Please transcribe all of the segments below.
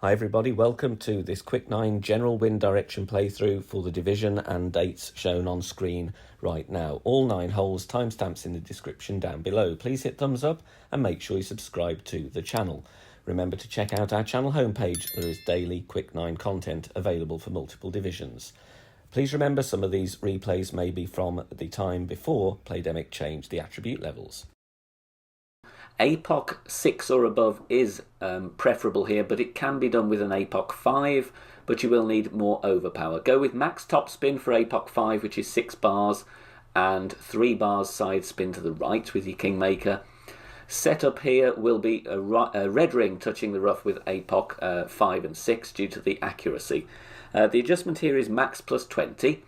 Hi everybody, welcome to this Quick 9 general wind direction playthrough for the division and dates shown on screen right now. All 9 holes, timestamps in the description down below. Please hit thumbs up and make sure you subscribe to the channel. Remember to check out our channel homepage. There is daily Quick 9 content available for multiple divisions. Please remember some of these replays may be from the time before Playdemic changed the attribute levels. APOC 6 or above is preferable here, but it can be done with an APOC 5, but you will need more overpower. Go with max top spin for APOC 5, which is 6 bars, and 3 bars side spin to the right with your Kingmaker. Setup here will be a red ring touching the rough with APOC 5 and 6 due to the accuracy. The adjustment here is max plus 20.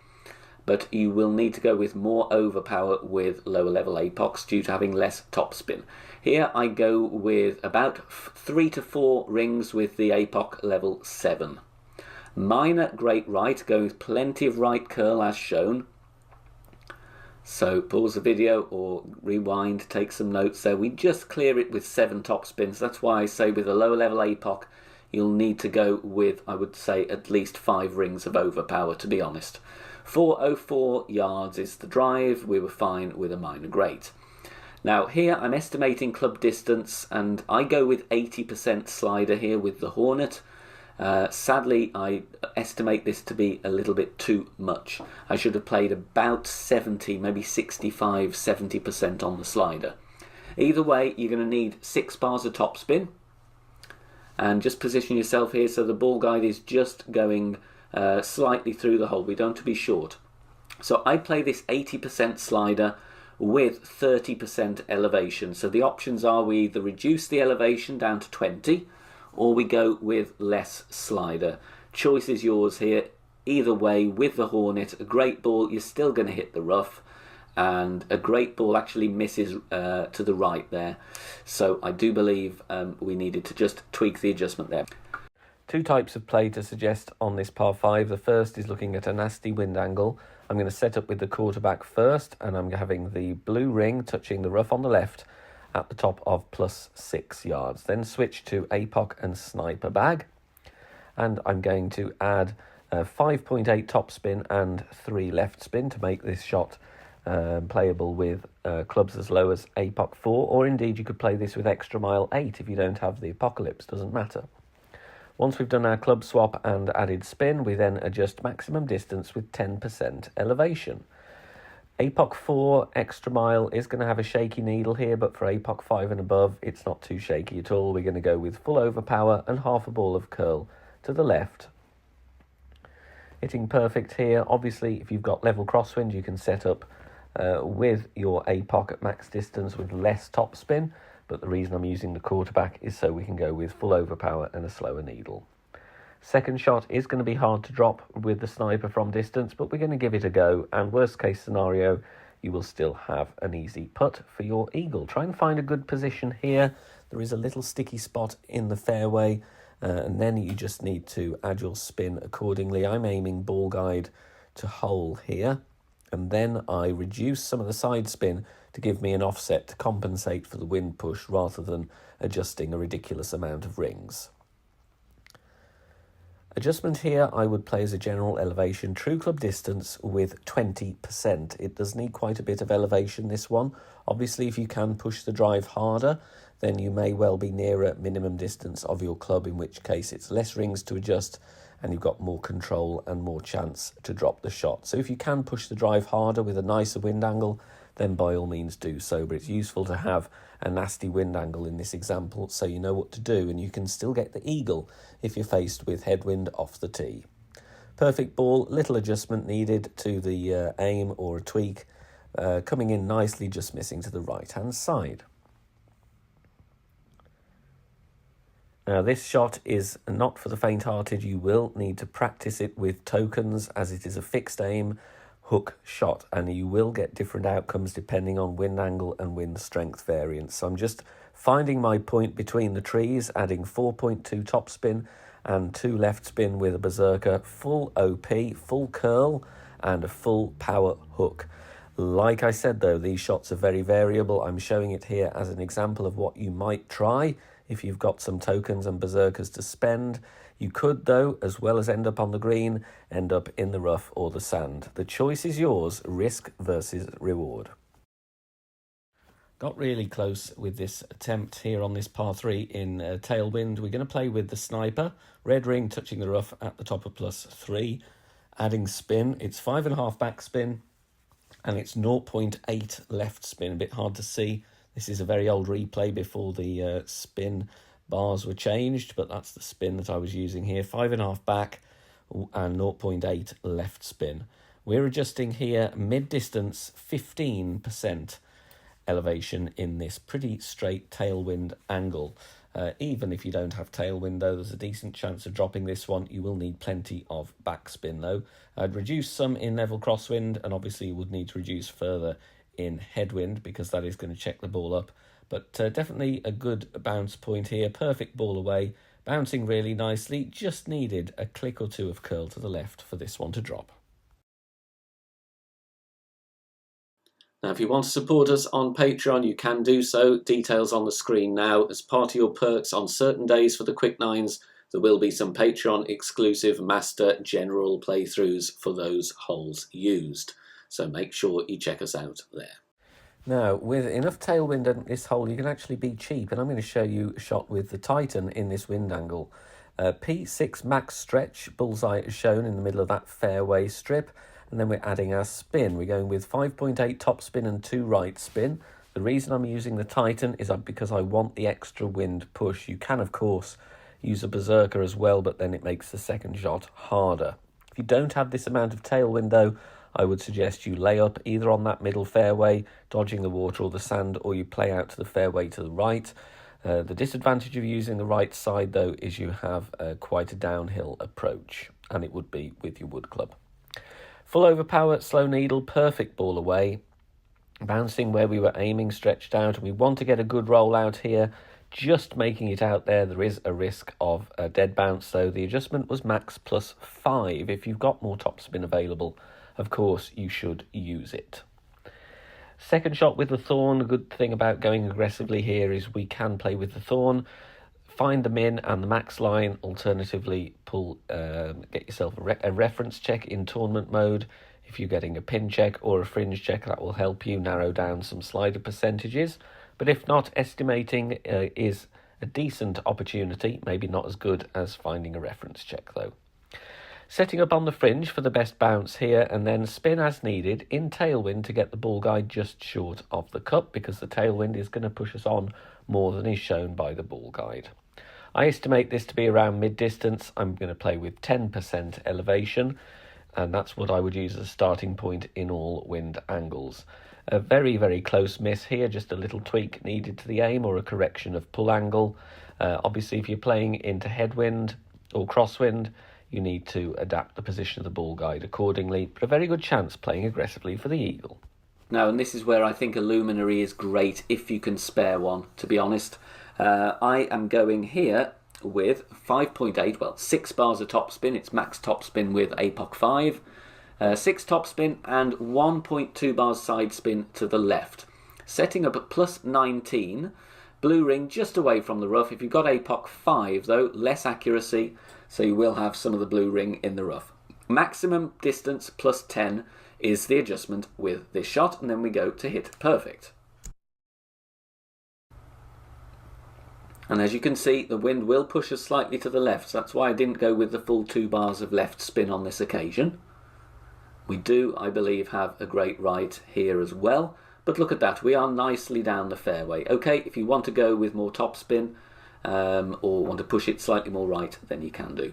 But you will need to go with more overpower with lower level APOCs due to having less top spin. Here I go with about 3 to 4 rings with the APOC level 7. Minor great right, go with plenty of right curl as shown. So pause the video or rewind, take some notes there. We just clear it with 7 top spins. That's why I say with a lower level APOC you'll need to go with, I would say, at least 5 rings of overpower, to be honest. 404 yards is the drive. We were fine with a minor great. Now here I'm estimating club distance and I go with 80% slider here with the Hornet. Sadly I estimate this to be a little bit too much. I should have played about 70, maybe 65, 70% on the slider. Either way you're going to need 6 bars of topspin. And just position yourself here so the ball guide is just going slightly through the hole. We don't want to be short. So I play this 80% slider with 30% elevation. So the options are we either reduce the elevation down to 20 or we go with less slider. Choice is yours here. Either way, with the Hornet, a great ball, you're still going to hit the rough. And a great ball actually misses to the right there. So I do believe we needed to just tweak the adjustment there. 2 types of play to suggest on this par 5. The first is looking at a nasty wind angle. I'm going to set up with the quarterback first, and I'm having the blue ring touching the rough on the left at the top of plus 6 yards. Then switch to APOC and sniper bag. And I'm going to add 5.8 top spin and 3 left spin to make this shot playable with clubs as low as APOC 4, or indeed you could play this with extra mile 8 if you don't have the Apocalypse, doesn't matter. Once we've done our club swap and added spin, we then adjust maximum distance with 10% elevation. APOC 4 extra mile is going to have a shaky needle here, but for APOC 5 and above it's not too shaky at all. We're going to go with full overpower and half a ball of curl to the left. Hitting perfect here. Obviously if you've got level crosswind you can set up with your APOC at max distance with less top spin, but the reason I'm using the quarterback is so we can go with full overpower and a slower needle. Second shot is going to be hard to drop with the sniper from distance, but we're going to give it a go, and worst case scenario you will still have an easy putt for your eagle. Try and find a good position here. There is a little sticky spot in the fairway, and then you just need to add your spin accordingly. I'm aiming ball guide to hole here, and then I reduce some of the side spin to give me an offset to compensate for the wind push rather than adjusting a ridiculous amount of rings. Adjustment here I would play as a general elevation, true club distance with 20%. It does need quite a bit of elevation, this one. Obviously if you can push the drive harder then you may well be nearer minimum distance of your club, in which case it's less rings to adjust and you've got more control and more chance to drop the shot. So if you can push the drive harder with a nicer wind angle, then by all means do so. But it's useful to have a nasty wind angle in this example so you know what to do, and you can still get the eagle if you're faced with headwind off the tee. Perfect ball, little adjustment needed to the aim or a tweak. Coming in nicely, just missing to the right-hand side. Now this shot is not for the faint-hearted. You will need to practice it with tokens as it is a fixed aim hook shot, and you will get different outcomes depending on wind angle and wind strength variance. So I'm just finding my point between the trees, adding 4.2 top spin and 2 left spin with a berserker, full OP, full curl and a full power hook. Like I said though, these shots are very variable. I'm showing it here as an example of what you might try if you've got some tokens and berserkers to spend. You could, though, as well as end up on the green, end up in the rough or the sand. The choice is yours, risk versus reward. Got really close with this attempt here on this par 3 in tailwind. We're going to play with the sniper. Red ring touching the rough at the top of +3. Adding spin. It's 5.5 back spin and it's 0.8 left spin. A bit hard to see. This is a very old replay before the spin bars were changed, but that's the spin that I was using here. 5.5 back and 0.8 left spin. We're adjusting here mid-distance 15% elevation in this pretty straight tailwind angle. Even if you don't have tailwind, though, there's a decent chance of dropping this one. You will need plenty of backspin, though. I'd reduce some in level crosswind, and obviously you would need to reduce further in headwind because that is going to check the ball up. But definitely a good bounce point here. Perfect ball away, bouncing really nicely. Just needed a click or two of curl to the left for this one to drop. Now, if you want to support us on Patreon, you can do so. Details on the screen now. As part of your perks on certain days for the Quick Nines, there will be some Patreon exclusive Master General playthroughs for those holes used. So make sure you check us out there. Now, with enough tailwind in this hole, you can actually be cheap. And I'm going to show you a shot with the Titan in this wind angle. P6 max stretch, bullseye is shown in the middle of that fairway strip. And then we're adding our spin. We're going with 5.8 top spin and 2 right spin. The reason I'm using the Titan is because I want the extra wind push. You can, of course, use a Berserker as well, but then it makes the second shot harder. If you don't have this amount of tailwind, though, I would suggest you lay up either on that middle fairway, dodging the water or the sand, or you play out to the fairway to the right. The disadvantage of using the right side, though, is you have quite a downhill approach, and it would be with your wood club. Full overpower, slow needle, perfect ball away. Bouncing where we were aiming, stretched out. And we want to get a good roll out here. Just making it out there, there is a risk of a dead bounce. So the adjustment was max +5. If you've got more topspin available, of course, you should use it. Second shot with the thorn. The good thing about going aggressively here is we can play with the thorn. Find the min and the max line. Alternatively, get yourself a reference check in tournament mode. If you're getting a pin check or a fringe check, that will help you narrow down some slider percentages. But if not, estimating is a decent opportunity. Maybe not as good as finding a reference check, though. Setting up on the fringe for the best bounce here, and then spin as needed in tailwind to get the ball guide just short of the cup, because the tailwind is going to push us on more than is shown by the ball guide. I estimate this to be around mid-distance. I'm going to play with 10% elevation, and that's what I would use as a starting point in all wind angles. A very, very close miss here, just a little tweak needed to the aim or a correction of pull angle. Obviously, if you're playing into headwind or crosswind, you need to adapt the position of the ball guide accordingly, but a very good chance playing aggressively for the eagle. Now, and this is where I think a luminary is great if you can spare one, to be honest. I am going here with 5.8, well, 6 bars of topspin. It's max topspin with APOC 5. 6 topspin and 1.2 bars side spin to the left. Setting up at +19. Blue ring just away from the rough. If you've got APOC 5, though, less accuracy, so you will have some of the blue ring in the rough. Maximum distance +10 is the adjustment with this shot, and then we go to hit perfect. And as you can see, the wind will push us slightly to the left, so that's why I didn't go with the full 2 bars of left spin on this occasion. We do, I believe, have a great right here as well, but look at that, we are nicely down the fairway. Okay, if you want to go with more topspin or want to push it slightly more right, then you can do.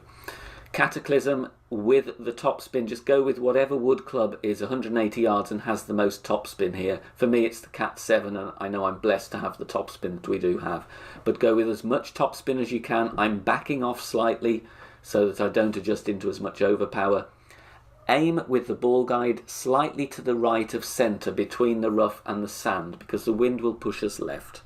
Cataclysm with the topspin, just go with whatever wood club is 180 yards and has the most topspin here. For me, it's the Cat 7, and I know I'm blessed to have the topspin that we do have. But go with as much topspin as you can. I'm backing off slightly so that I don't adjust into as much overpower. Aim with the ball guide slightly to the right of centre between the rough and the sand, because the wind will push us left.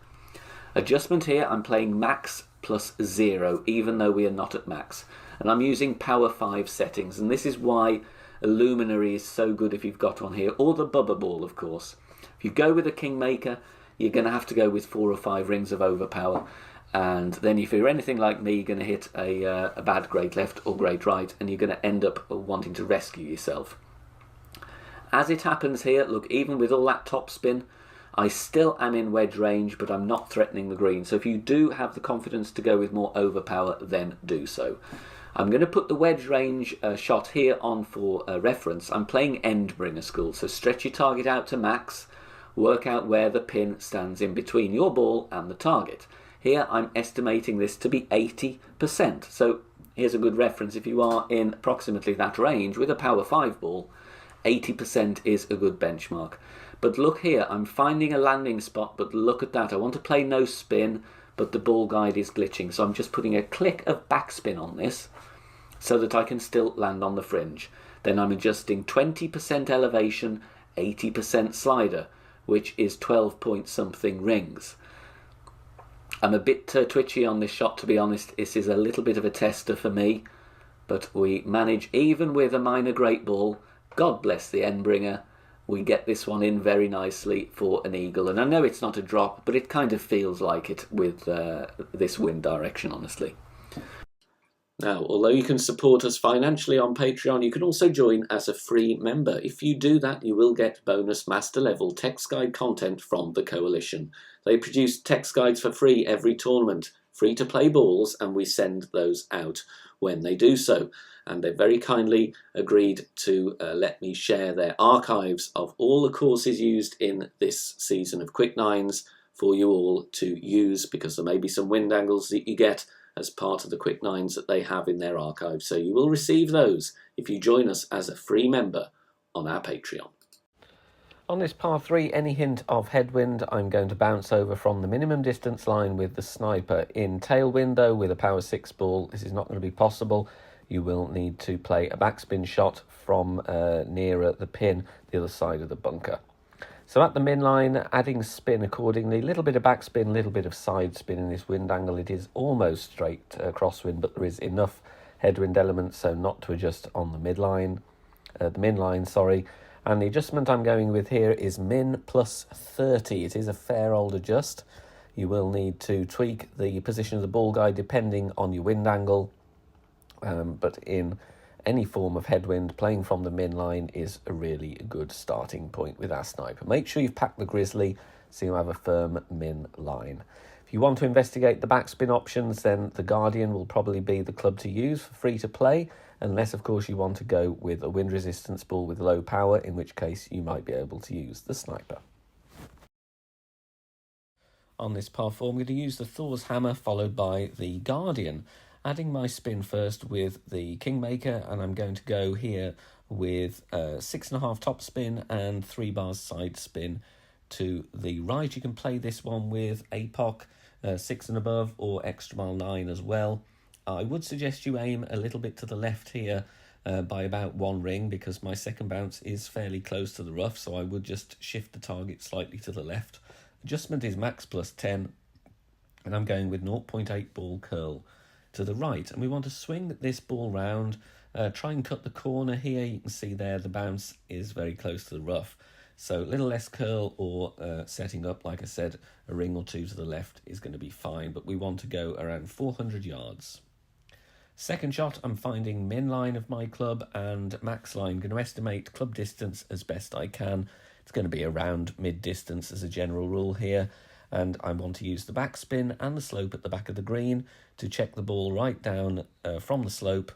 Adjustment here, I'm playing max +0, even though we are not at max. And I'm using power 5 settings, and this is why a luminary is so good if you've got one here, or the Bubba Ball, of course. If you go with a Kingmaker, you're going to have to go with 4 or 5 rings of overpower. And then if you're anything like me, you're going to hit a bad great left or great right, and you're going to end up wanting to rescue yourself. As it happens here, look, even with all that top spin, I still am in wedge range, but I'm not threatening the green. So if you do have the confidence to go with more overpower, then do so. I'm going to put the wedge range shot here on for reference. I'm playing Endbringer School, so stretch your target out to max, work out where the pin stands in between your ball and the target. Here I'm estimating this to be 80%. So here's a good reference. If you are in approximately that range with a power 5 ball, 80% is a good benchmark. But look here, I'm finding a landing spot, but look at that. I want to play no spin, but the ball guide is glitching. So I'm just putting a click of backspin on this so that I can still land on the fringe. Then I'm adjusting 20% elevation, 80% slider, which is 12 point something rings. I'm a bit twitchy on this shot, to be honest. This is a little bit of a tester for me, but we manage, even with a minor great ball, God bless the Endbringer, we get this one in very nicely for an eagle. And I know it's not a drop, but it kind of feels like it with this wind direction, honestly. Now, although you can support us financially on Patreon, you can also join as a free member. If you do that, you will get bonus master level text guide content from the Coalition. They produce text guides for free every tournament, free to play balls, and we send those out when they do so. And they very kindly agreed to let me share their archives of all the courses used in this season of Quick Nines for you all to use, because there may be some wind angles that you get as part of the Quick Nines that they have in their archive. So you will receive those if you join us as a free member on our Patreon. On this par 3, any hint of headwind, I'm going to bounce over from the minimum distance line with the sniper in tailwind, though with a power 6 ball. This is not going to be possible. You will need to play a backspin shot from nearer the pin, the other side of the bunker. So at the min line, adding spin accordingly, a little bit of backspin, a little bit of side spin in this wind angle. It is almost straight crosswind, but there is enough headwind element so not to adjust on the min line. And the adjustment I'm going with here is min plus 30. It is a fair old adjust. You will need to tweak the position of the ball guide depending on your wind angle. But in any form of headwind, playing from the min line is a really good starting point with our sniper. Make sure you've packed the Grizzly so you have a firm min line. If you want to investigate the backspin options, then the Guardian will probably be the club to use for free to play, unless of course you want to go with a wind resistance ball with low power, in which case you might be able to use the sniper. On this par 4, I'm going to use the Thor's Hammer followed by the Guardian. Adding my spin first with the Kingmaker, and I'm going to go here with 6.5 top spin and 3 bars side spin to the right. You can play this one with APOC 6 and above or extra mile 9 as well. I would suggest you aim a little bit to the left here by about 1 ring, because my second bounce is fairly close to the rough, so I would just shift the target slightly to the left. Adjustment is max plus 10, and I'm going with 0.8 ball curl to the right, and we want to swing this ball round, try and cut the corner here. You can see there the bounce is very close to the rough, so a little less curl or setting up, like I said, a ring or 2 to the left is going to be fine, but we want to go around 400 yards. Second shot, I'm finding min line of my club and max line. Going to estimate club distance as best I can. It's going to be around mid distance as a general rule here, and I want to use the backspin and the slope at the back of the green to check the ball right down from the slope,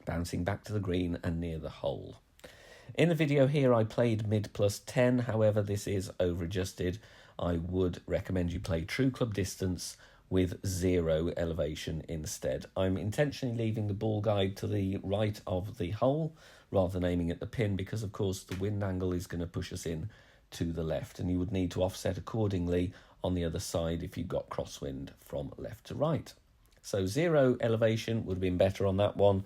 bouncing back to the green and near the hole. In the video here I played mid plus 10, however this is over adjusted. I would recommend you play true club distance with 0 elevation instead. I'm intentionally leaving the ball guide to the right of the hole rather than aiming at the pin, because of course the wind angle is going to push us in to the left, and you would need to offset accordingly on the other side if you've got crosswind from left to right. So 0 elevation would have been better on that one.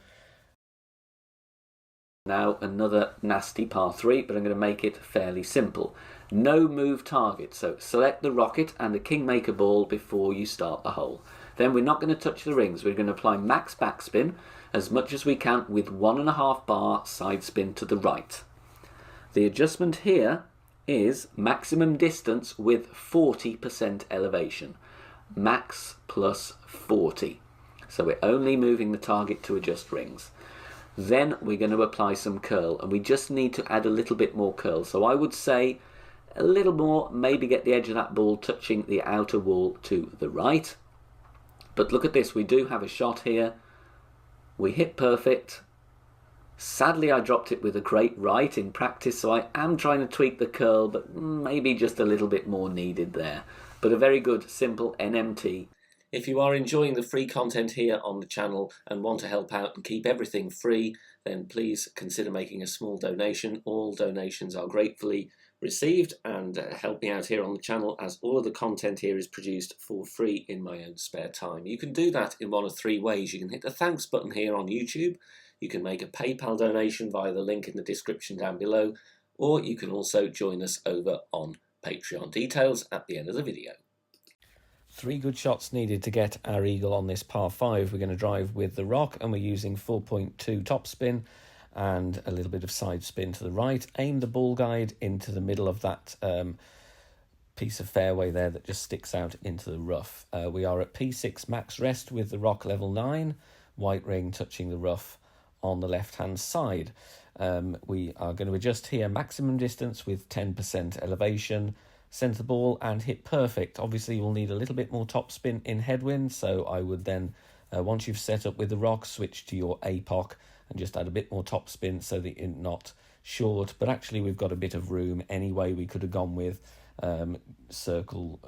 Now another nasty par 3, but I'm going to make it fairly simple. No move target, so select the rocket and the Kingmaker ball before you start the hole. Then we're not going to touch the rings. We're going to apply max backspin as much as we can with 1.5 bar side spin to the right. The adjustment here is maximum distance with 40% elevation. max plus 40. So we're only moving the target to adjust rings. Then we're going to apply some curl, and we just need to add a little bit more curl. So I would say a little more, maybe get the edge of that ball touching the outer wall to the right. But look at this, we do have a shot here. We hit perfect. Sadly, I dropped it with a great right in practice, so I am trying to tweak the curl, but maybe just a little bit more needed there. But a very good, simple NMT. If you are enjoying the free content here on the channel and want to help out and keep everything free, then please consider making a small donation. All donations are gratefully received and help me out here on the channel, as all of the content here is produced for free in my own spare time. You can do that in one of three ways. You can hit the thanks button here on YouTube, you can make a PayPal donation via the link in the description down below, or you can also join us over on Patreon. Details at the end of the video. 3 good shots needed to get our eagle on this par 5. We're going to drive with the rock, and we're using 4.2 topspin and a little bit of side spin to the right. Aim the ball guide into the middle of that piece of fairway there that just sticks out into the rough. We are at P6 max rest with the rock level 9, white ring touching the rough on the left hand side. We are going to adjust here maximum distance with 10% elevation, centre the ball and hit perfect. Obviously you'll need a little bit more topspin in headwind, so I would then, once you've set up with the rock, switch to your APOC and just add a bit more topspin so that you're not short. But actually we've got a bit of room anyway. We could have gone with circle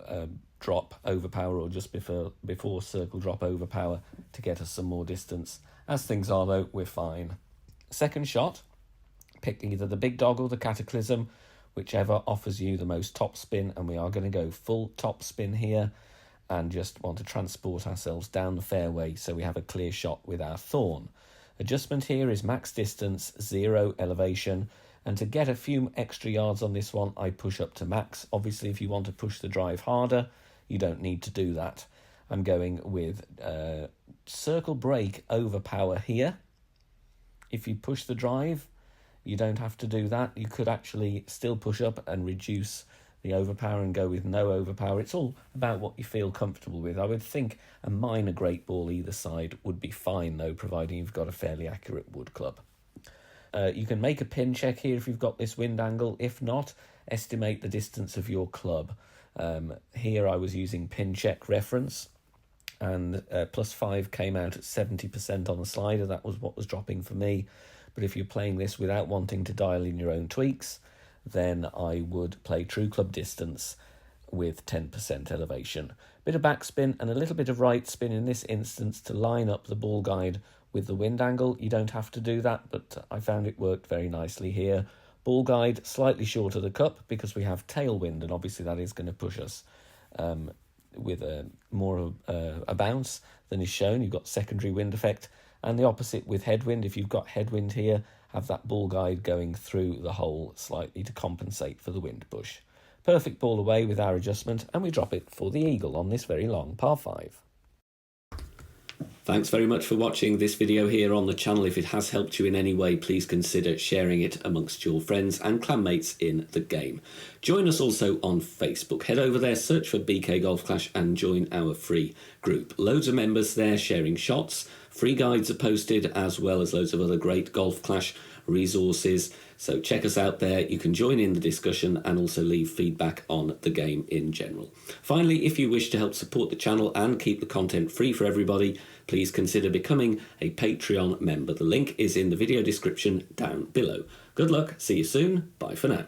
drop overpower, or just before circle drop overpower to get us some more distance. As things are though, we're fine. Second shot, pick either the big dog or the cataclysm, whichever offers you the most topspin, and we are going to go full topspin here and just want to transport ourselves down the fairway so we have a clear shot with our thorn. Adjustment here is max distance, 0 elevation, and to get a few extra yards on this one, I push up to max. Obviously, if you want to push the drive harder, you don't need to do that. I'm going with circle break overpower here. If you push the drive, you don't have to do that. You could actually still push up and reduce the overpower and go with no overpower. It's all about what you feel comfortable with. I would think a minor great ball either side would be fine though, providing you've got a fairly accurate wood club. You can make a pin check here if you've got this wind angle. If not, estimate the distance of your club. Here I was using pin check reference, and +5 came out at 70% on the slider. That was what was dropping for me. But if you're playing this without wanting to dial in your own tweaks, then I would play true club distance with 10% elevation. Bit of backspin and a little bit of right spin in this instance to line up the ball guide with the wind angle. You don't have to do that, but I found it worked very nicely here. Ball guide slightly short of the cup because we have tailwind, and obviously that is going to push us with more a bounce than is shown. You've got secondary wind effect, and the opposite with headwind. If you've got headwind here, have that ball guide going through the hole slightly to compensate for the wind push. Perfect ball away with our adjustment, and we drop it for the eagle on this very long par 5. Thanks very much for watching this video here on the channel. If it has helped you in any way, please consider sharing it amongst your friends and clanmates in the game. Join us also on Facebook. Head over there, search for BK Golf Clash and join our free group. Loads of members there sharing shots. Free guides are posted, as well as loads of other great Golf Clash resources. So check us out there. You can join in the discussion and also leave feedback on the game in general. Finally, if you wish to help support the channel and keep the content free for everybody, please consider becoming a Patreon member. The link is in the video description down below. Good luck, see you soon, bye for now.